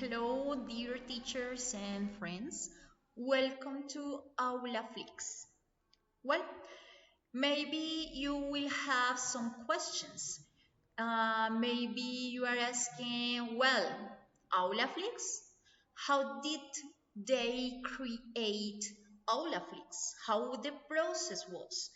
Hello, dear teachers and friends. Welcome to Aulaflix. Well, maybe you will have some questions. Maybe you are asking, well, Aulaflix, how did they create Aulaflix? How the process was?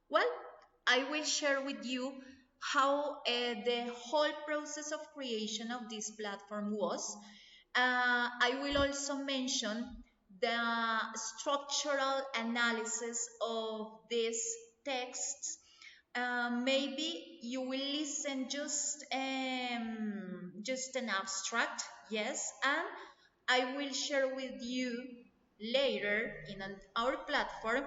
Well, I will share with you how the whole process of creation of this platform was. I will also mention the structural analysis of these texts. Maybe you will listen just an abstract, yes, and I will share with you later in our platform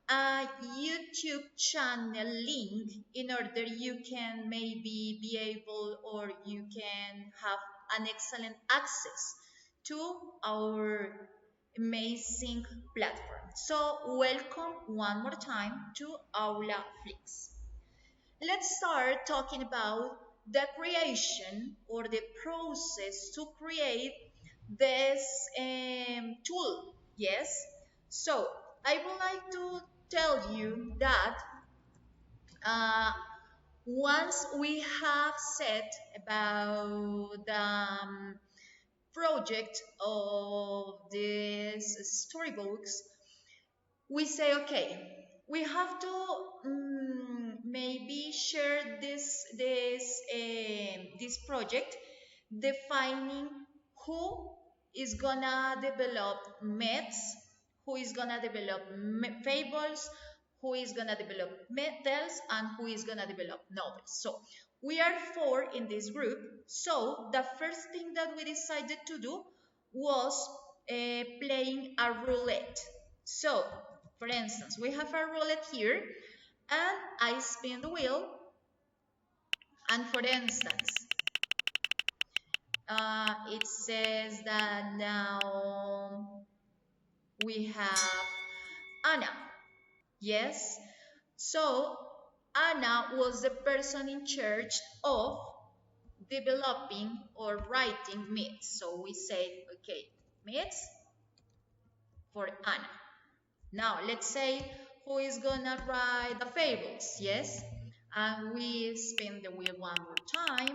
a YouTube channel link in order you can maybe be able or you can have an excellent access to our amazing platform. So welcome one more time to Aulaflix. Let's start talking about the creation or the process to create this tool. Yes. So I would like to tell you that uh, once we have said about the project of these storybooks, we say, okay, we have to maybe share this project, defining who is gonna develop myths, who is gonna develop fables, who is gonna develop tales, and who is gonna develop novels. So we are four in this group. So the first thing that we decided to do was playing a roulette. So for instance, we have a roulette here, and I spin the wheel, and for instance, it says that now we have Anna. Yes, so Anna was the person in charge of developing or writing myths. So we say, okay, myths for Anna. Now, let's say who is gonna write the fables, yes? And we spin the wheel one more time.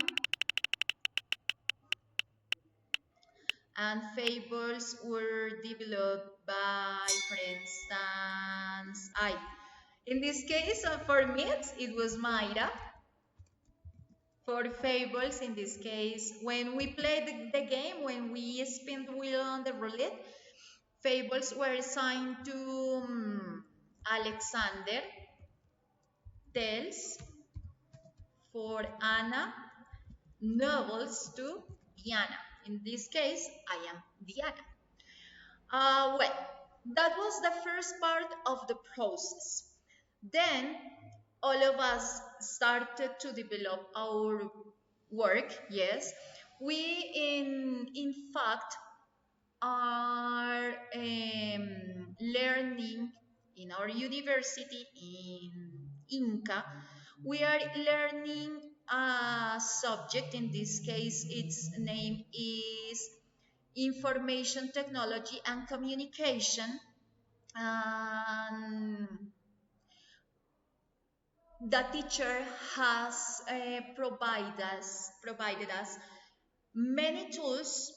And fables were developed by, for instance, in this case, for myths, it was Mayra. For fables, in this case, when we play the game, when we spin the wheel on the roulette, fables were assigned to Alexander, tales for Anna, novels to Diana. In this case, I am Diana. Well, that was the first part of the process. Then all of us started to develop our work. Yes, we in fact are learning in our university in Inca. We are learning a subject. In this case, its name is information technology and communication. And the teacher has provided us many tools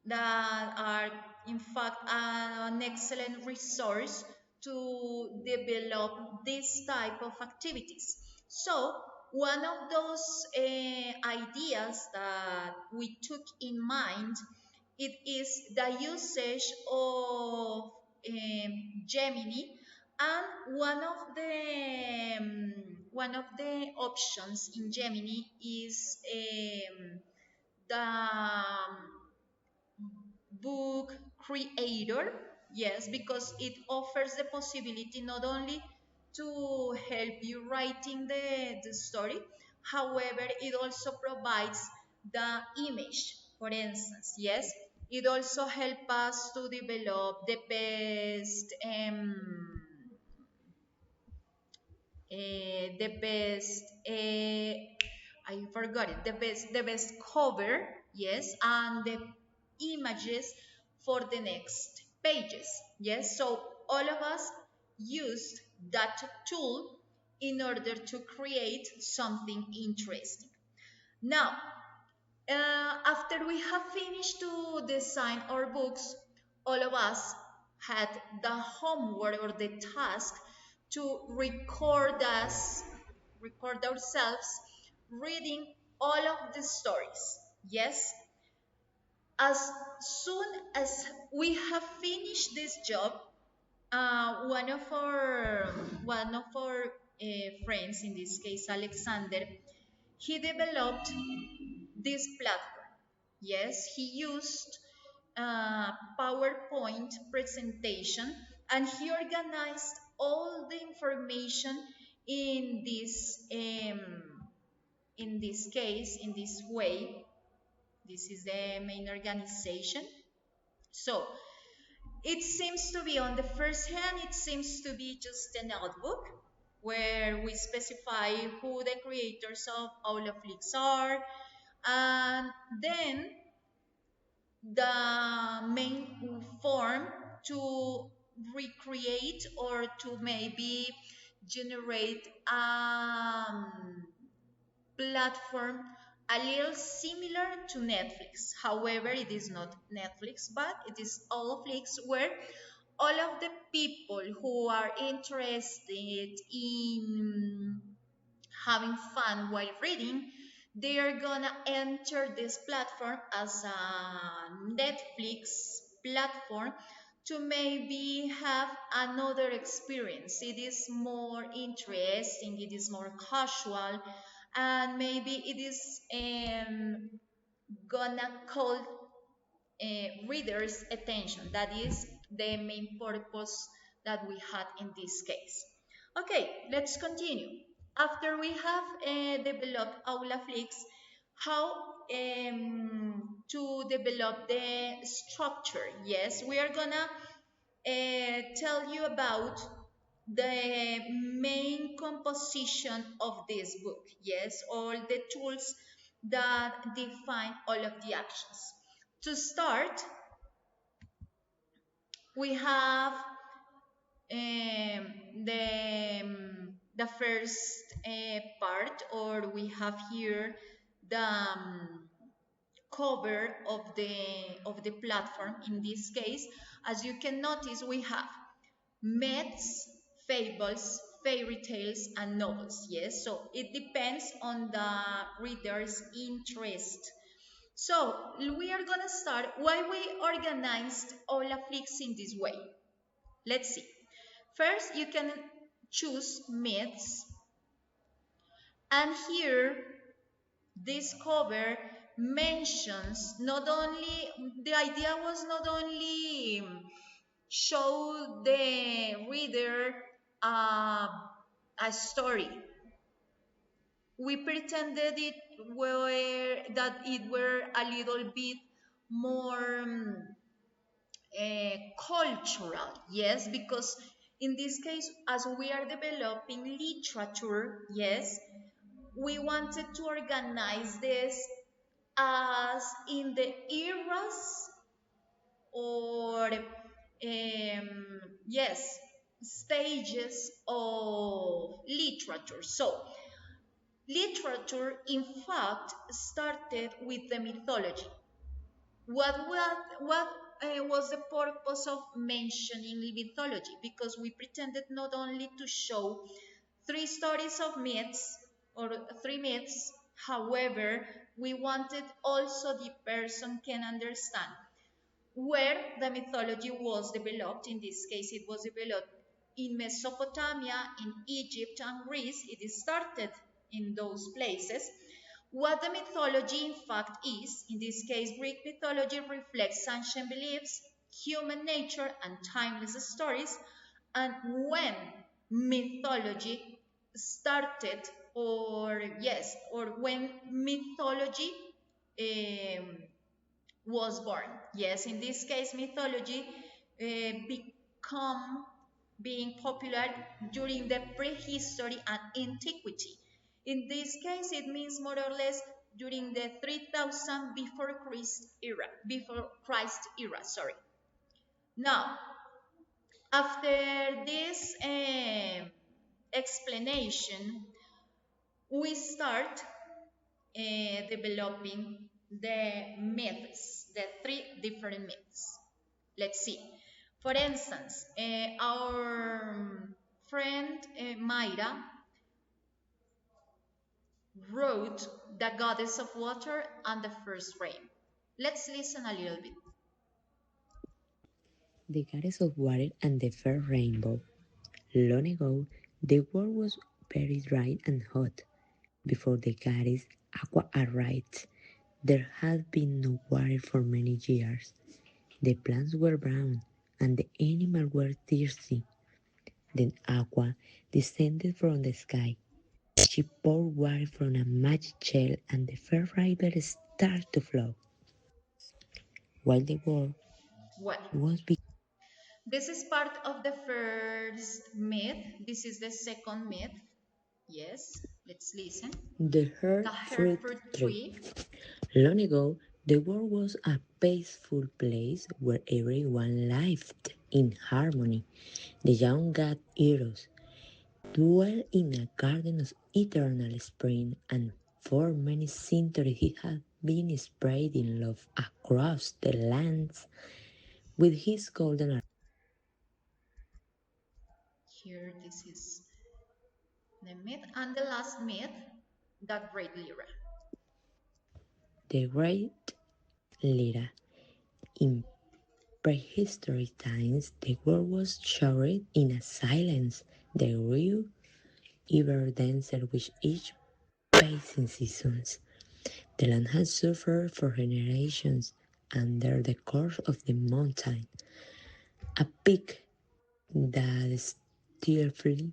that are in fact an excellent resource to develop this type of activities. So one of those ideas that we took in mind, it is the usage of Gemini, and one of the options in Gemini is the book creator. Yes, because it offers the possibility not only to help you writing the story, however, it also provides the image, for instance. Yes, it also helps us to develop the best the best I forgot it, the best cover, yes, and the images for the next pages. Yes, so all of us used that tool in order to create something interesting. Now, after we have finished to design our books, all of us had the homework or the task to record ourselves reading all of the stories. Yes, as soon as we have finished this job, one of our friends, in this case Alexander, he developed this platform. Yes, he used PowerPoint presentation, and he organized all the information in this case, in this way. This is the main organization. So it seems to be, on the first hand, it seems to be just a notebook where we specify who the creators of Aulaflix are, and then the main form to recreate or to maybe generate platform a little similar to Netflix. However, it is not Netflix, but it is Aulaflix, where all of the people who are interested in having fun while reading, they are gonna enter this platform as a Netflix platform to maybe have another experience. It is more interesting, it is more casual, and maybe it is gonna call readers' attention. That is the main purpose that we had in this case. Okay, let's continue. After we have developed Aulaflix, how to develop the structure. Yes, we are gonna tell you about the main composition of this book. Yes, all the tools that define all of the actions. To start, we have the first part, or we have here the cover of the platform. In this case, as you can notice, we have myths, fables, fairy tales, and novels. Yes, so it depends on the reader's interest. So we are gonna start why we organized Olaflix in this way. Let's see. First, you can choose myths, and here this cover mentions not only, the idea was not only show the reader a story. We pretended that it were a little bit more cultural, yes, because in this case, as we are developing literature, yes, we wanted to organize this as in the eras, or yes, stages of literature. So literature, in fact, started with the mythology. What was the purpose of mentioning mythology? Because we pretended not only to show three stories of myths or three myths, however, we wanted also the person can understand where the mythology was developed. In this case, it was developed in Mesopotamia, in Egypt and Greece. It started in those places. What the mythology in fact is, in this case, Greek mythology reflects ancient beliefs, human nature, and timeless stories. And when mythology started, or when mythology um, was born. Yes, in this case, mythology become being popular during the prehistory and antiquity. In this case, it means more or less during the 3000 before Christ era, sorry. Now, after this explanation, we start developing the myths, the three different myths. Let's see. For instance, our friend Mayra wrote the goddess of water and the first rain. Let's listen a little bit. The goddess of water and the fair rainbow. Long ago, the world was very dry and hot. Before the goddess Aqua arrived, there had been no water for many years. The plants were brown and the animals were thirsty. Then Aqua descended from the sky. She poured water from a magic shell and the fair river started to flow. While the world Well, was this is part of the first myth. This is the second myth. Yes, let's listen. the The her fruit Hereford tree. tree. Long ago, the world was a peaceful place where everyone lived in harmony. The young god Eros dwelled in a garden of eternal spring, and for many centuries he had been spreading love across the lands with his golden arm. Here, this is the myth. And the last myth, the Great Lyra. The great Lyra. In prehistoric times, the world was shrouded in a silence. The grew ever denser with each passing seasons. The land has suffered for generations under the course of the mountain, a peak that stifled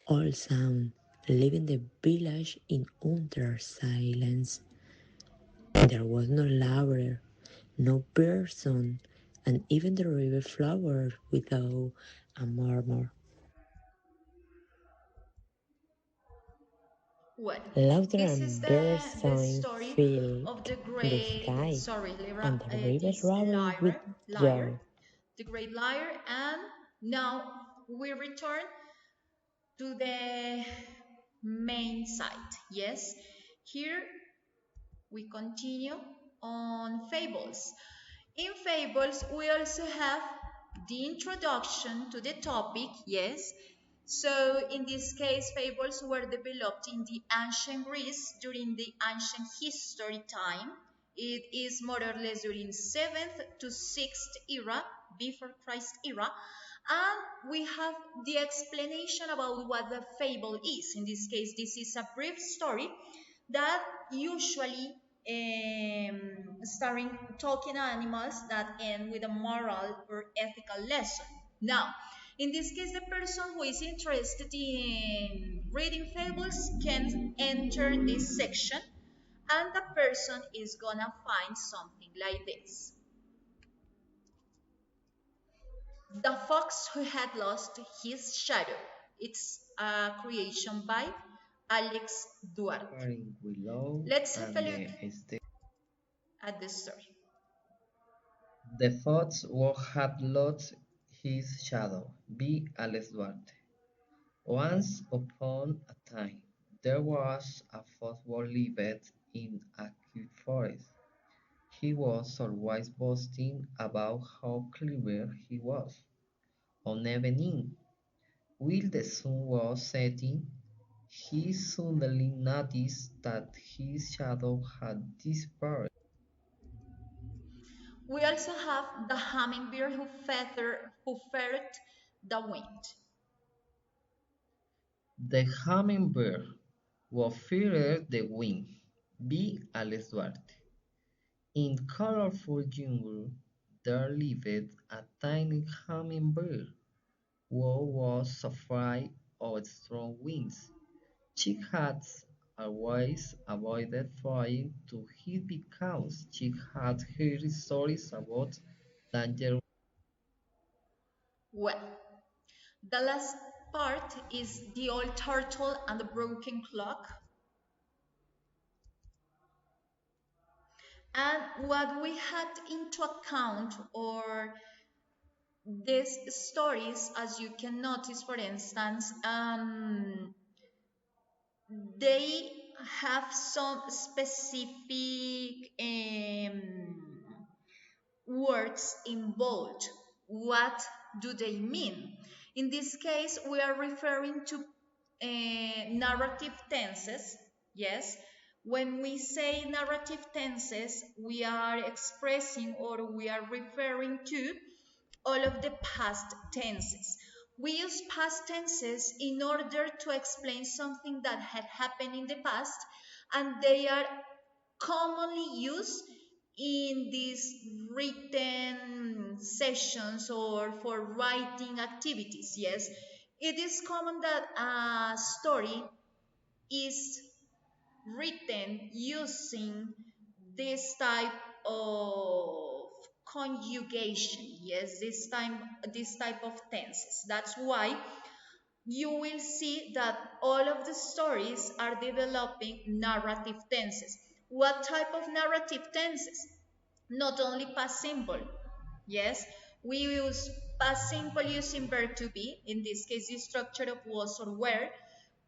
all sound, leaving the village in utter silence. There was no laughter, no person, and even the river flowed without a murmur. Well, Laughter this is and bird the song story of filled the the great, sky, sorry, Lyra, and the river this roared with liar, joy. the great liar. And now we return to the main site. Yes, here we continue on fables. In fables, we also have the introduction to the topic, yes. So, in this case, fables were developed in the ancient Greece during the ancient history time. It is more or less during 7th to 6th era, before Christ era. And we have the explanation about what the fable is. In this case, this is a brief story that usually starring talking animals that end with a moral or ethical lesson. Now, in this case, the person who is interested in reading fables can enter this section, and the person is gonna find something like this. The Fox Who Had Lost His Shadow. It's a creation by Alex Duarte. Faring Willow Let's have a and look the Estate. at the story. The fox who had lost his shadow. B. Alex Duarte. Once upon a time, there was a fox who lived in a huge forest. He was always boasting about how clever he was. On evening, while the sun was setting, he suddenly noticed that his shadow had disappeared. We also have the hummingbird who feared the wind. The hummingbird who feared the wind. B. Alex Duarte. In colorful jungle, there lived a tiny hummingbird who was afraid of strong winds. She had always avoided flying to it because she had heard stories about danger. Well, the last part is the old turtle and the broken clock. And what we had into account, or these stories, as you can notice, for instance, they have some specific words involved. What do they mean? In this case, we are referring to narrative tenses. Yes, when we say narrative tenses, we are expressing or we are referring to all of the past tenses. We use past tenses in order to explain something that had happened in the past, and they are commonly used in these written sessions or for writing activities. Yes, it is common that a story is written using this type of conjugation. Yes, this type of tenses. That's why you will see that all of the stories are developing narrative tenses. What type of narrative tenses? Not only past simple. Yes, we use past simple using verb to be, in this case the structure of was or were.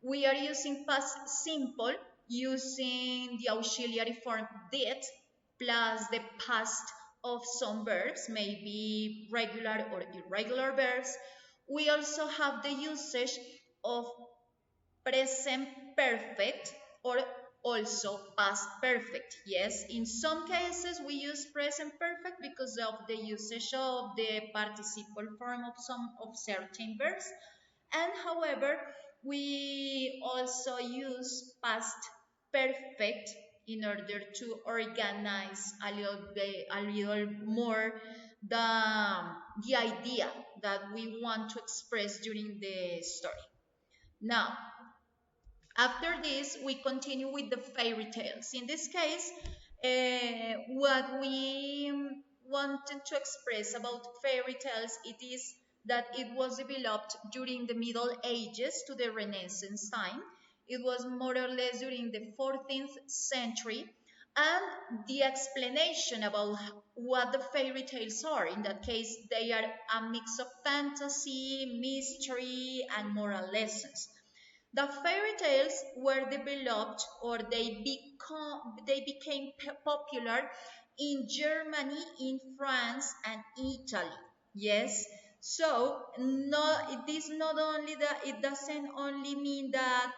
We are using past simple using the auxiliary form did plus the past of some verbs, maybe regular or irregular verbs. We also have the usage of present perfect or also past perfect. Yes, in some cases we use present perfect because of the usage of the participle form of some of certain verbs, and however we also use past perfect in order to organize a little more the idea that we want to express during the story. Now, after this, we continue with the fairy tales. In this case, what we wanted to express about fairy tales, it is that it was developed during the Middle Ages to the Renaissance time. It was more or less during the 14th century. And the explanation about what the fairy tales are, in that case, they are a mix of fantasy, mystery, and moral lessons. The fairy tales were developed or they became popular in Germany, in France, and Italy. Yes. So this not only that it doesn't only mean that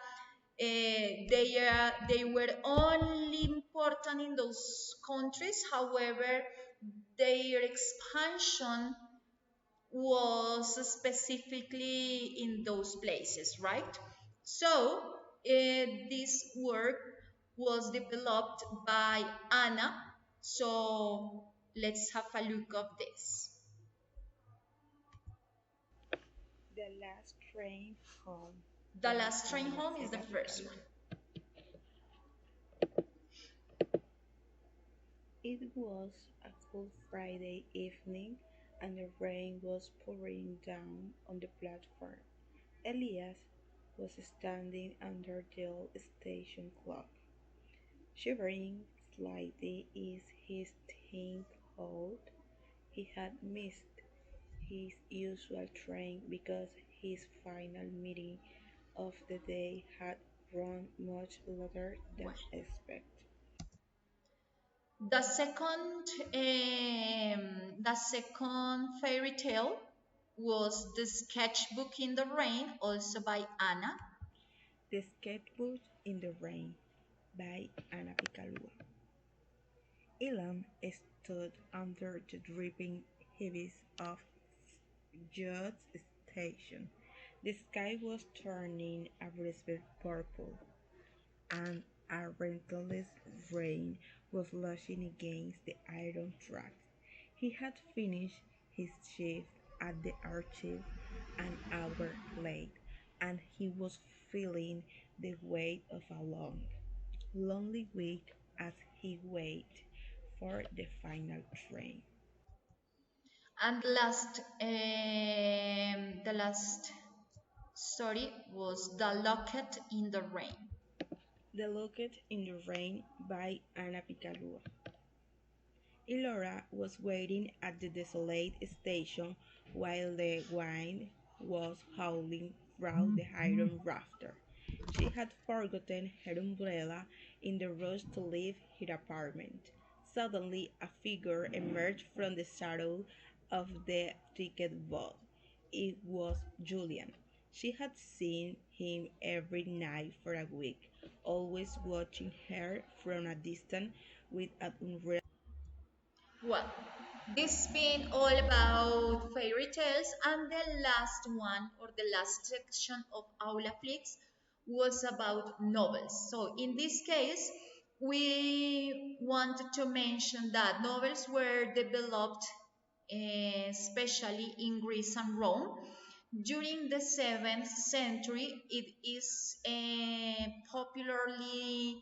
they were only important in those countries. However, their expansion was specifically in those places, right? So this work was developed by Anna. So let's have a look of this. The Last Train Home The by Last Train Ana Home is the Seda first one. Picalua. It was a cool Friday evening and the rain was pouring down on the platform. Elias was standing under the old station clock, shivering slightly in his thin coat. He had missed his usual train because his final meeting of the day had run much later than expected. The second fairy tale was The Sketchbook in the Rain, also by Anna. The Sketchbook in the Rain by Ana Picalua. Elan stood under the dripping heavies of Judd's station. The sky was turning a crisp purple, and a relentless rain was lashing against the iron tracks. He had finished his shift at the archive an hour late, and he was feeling the weight of a long, lonely week as he waited for the final train. And the last story was The Locket in the Rain. The Locket in the Rain by Ana Picalua. Ilora was waiting at the desolate station while the wind was howling through the iron rafter. She had forgotten her umbrella in the rush to leave her apartment. Suddenly, a figure emerged from the shadow of the ticket booth. It was Julian. She had seen him every night for a week, always watching her from a distance with an umbrella. Well, this been all about fairy tales, and the last one or the last section of Aulaflix was about novels. So in this case, we wanted to mention that novels were developed especially in Greece and Rome. During the 7th century, it is popularly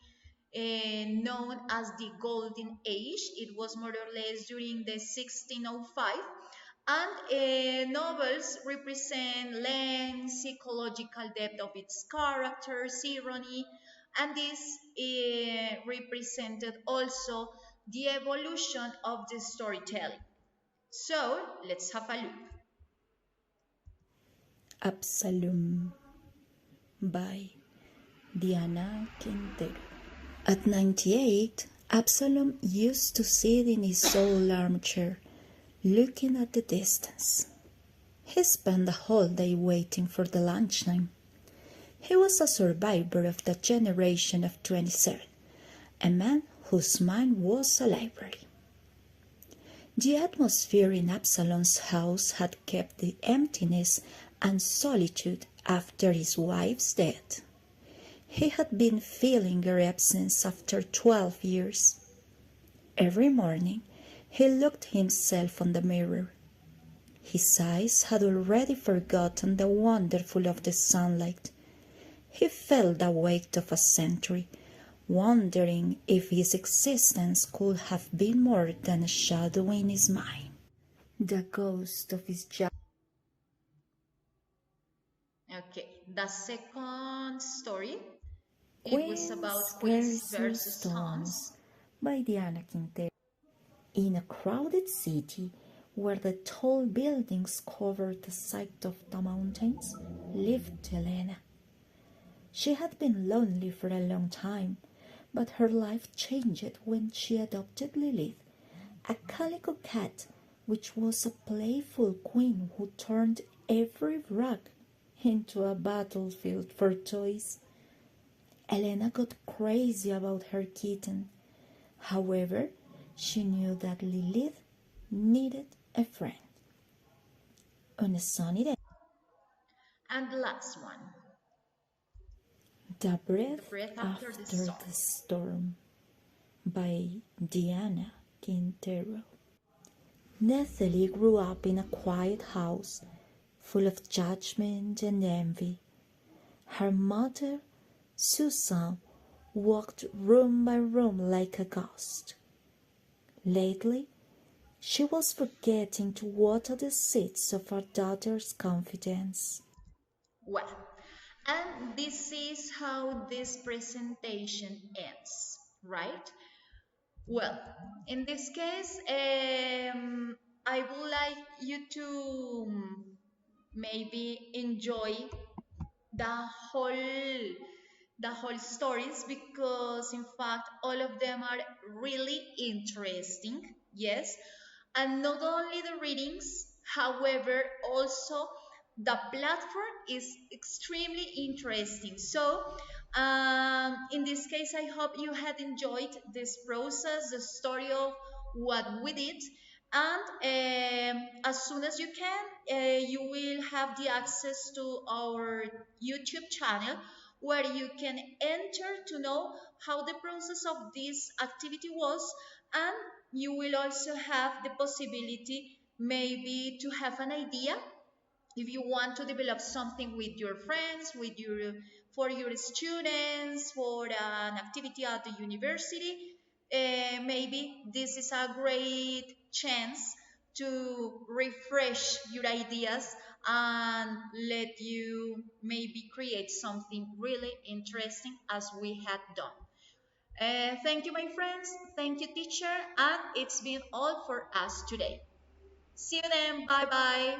known as the Golden Age. It was more or less during the 1605. And novels represent length, psychological depth of its characters, irony, and this represented also the evolution of the storytelling. So let's have a look. Absalom by Diana Quintero. At 98, Absalom used to sit in his old armchair, looking at the distance. He spent the whole day waiting for the lunchtime. He was a survivor of the generation of 27, a man whose mind was a library. The atmosphere in Absalom's house had kept the emptiness and solitude after his wife's death. He had been feeling her absence after 12 years. Every morning he looked himself in the mirror. His eyes had already forgotten the wonderful of the sunlight. He felt the weight of a century, wondering if his existence could have been more than a shadow in his mind. The ghost of his job. Okay, the second story, it was about Queens queens versus versus Stones stones. by Diana Quintero. In a crowded city where the tall buildings covered the sight of the mountains lived Elena. She had been lonely for a long time, but her life changed when she adopted Lilith, a calico cat which was a playful queen who turned every rug into a battlefield for toys. Elena got crazy about her kitten. However, she knew that Lilith needed a friend. On a sunny day, And the last one, The the Breath breath after the After storm. the Storm by Diana Quintero. Nathalie grew up in a quiet house full of judgment and envy. Her mother, Susan, walked room by room like a ghost. Lately, she was forgetting to water the seeds of her daughter's confidence. Well, and this is how this presentation ends, right? Well, in this case, I would like you to maybe enjoy the whole the whole stories, because in fact all of them are really interesting. Yes, and not only the readings, however also the platform is extremely interesting. So in this case, I hope you had enjoyed this process, the story of what we did. And as soon as you can, you will have the access to our YouTube channel, where you can enter to know how the process of this activity was, and you will also have the possibility maybe to have an idea if you want to develop something with your friends, with your for your students, for an activity at the university. Maybe this is a great chance to refresh your ideas and let you maybe create something really interesting as we had done. Thank you, my friends. Thank you, teacher. And it's been all for us today. See you then. Bye bye.